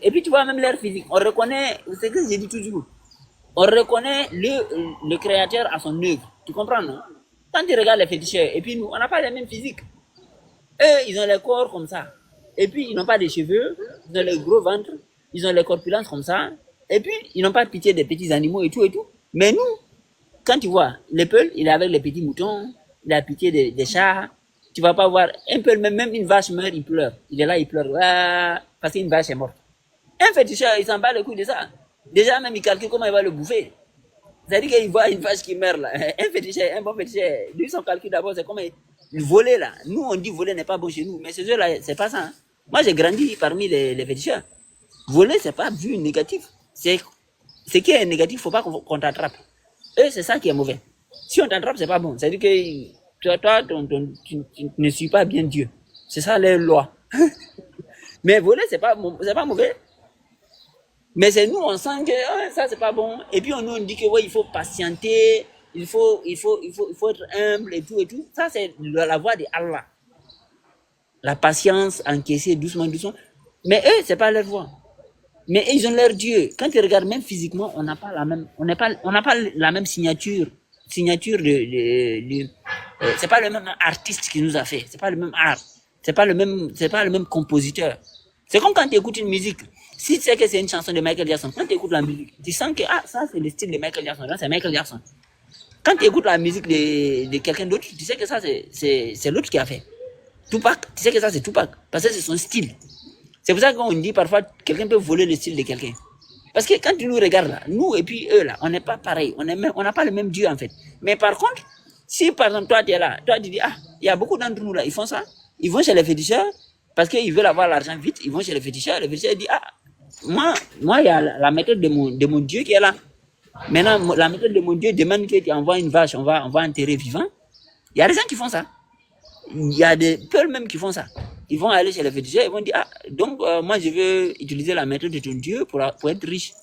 Et puis tu vois même leur physique. On reconnaît, c'est ce que j'ai dit toujours, on reconnaît le créateur à son œuvre. Tu comprends, non? Quand tu regardes les féticheurs, et puis nous, on n'a pas les mêmes physiques. Eux, ils ont les corps comme ça. Et puis, ils n'ont pas de cheveux, ils ont le gros ventre, ils ont les corpulences comme ça. Et puis, ils n'ont pas pitié des petits animaux et tout et tout. Mais nous, quand tu vois, le peul, il est avec les petits moutons, il a pitié des chats. Tu vas pas voir un peul, même une vache meurt, il pleure. Il est là, il pleure. Ah, parce qu'une vache est morte. Un féticheur, il s'en bat le coup de ça. Déjà, même, il calcule comment il va le bouffer. C'est-à-dire qu'il voit une vache qui meurt là. Un féticheur, un bon féticheur, lui, son calcul d'abord, c'est comme voler là. Nous, on dit voler n'est pas bon chez nous. Mais ces eux-là, c'est pas ça. Hein. Moi, j'ai grandi parmi les féticheurs. Voler, c'est pas vu négatif. C'est ce qui est négatif, faut pas qu'on t'attrape. Eux, c'est ça qui est mauvais. Si on t'attrape, c'est pas bon. C'est-à-dire que tu ne suis pas bien Dieu. C'est ça les lois. Mais voler, c'est pas mauvais. Mais c'est nous, on sent que ça, c'est pas bon. Et puis, on nous dit que ouais, il faut patienter, il faut être humble et tout et tout. Ça, c'est la voie de Allah. La patience, encaisser doucement, doucement. Mais eux, c'est pas leur voie. Mais eux, ils ont leur Dieu. Quand tu regardes, même physiquement, on n'a pas la même, on n'a pas la même signature c'est pas le même artiste qui nous a fait. C'est pas le même art. C'est pas le même compositeur. C'est comme quand tu écoutes une musique. Si tu sais que c'est une chanson de Michael Jackson, quand tu écoutes la musique, tu sens que ça c'est le style de Michael Jackson. Là, c'est Michael Jackson. Quand tu écoutes la musique de quelqu'un d'autre, tu sais que ça c'est l'autre qui a fait. Tupac, tu sais que ça c'est Tupac parce que c'est son style. C'est pour ça qu'on dit parfois quelqu'un peut voler le style de quelqu'un. Parce que quand tu nous regardes là, nous et puis eux là, on n'est pas pareil, on n'a pas le même Dieu en fait. Mais par contre, si par exemple toi tu es là, toi tu dis il y a beaucoup d'entre nous là, ils font ça, ils vont chez les féticheurs parce qu'ils veulent avoir l'argent vite, ils vont chez les féticheurs disent moi il y a la méthode de mon Dieu qui est là. Maintenant la méthode de mon Dieu demande que tu envoies une vache, on va enterrer vivant. Il y a des gens qui font ça. Il y a des peuls même qui font ça. Ils vont aller chez les féticheurs, ils vont dire donc moi je veux utiliser la méthode de ton Dieu pour être riche.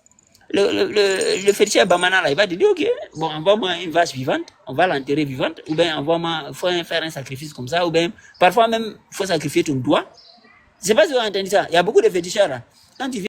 Le féticheur Bamana là, il va dire ok, bon envoie-moi une vache vivante, on va l'enterrer vivante, ou bien envoie-moi, faut faire un sacrifice comme ça, ou bien parfois même faut sacrifier ton doigt. Je sais pas si vous avez entendu ça. Il y a beaucoup de féticheurs là. Quand tu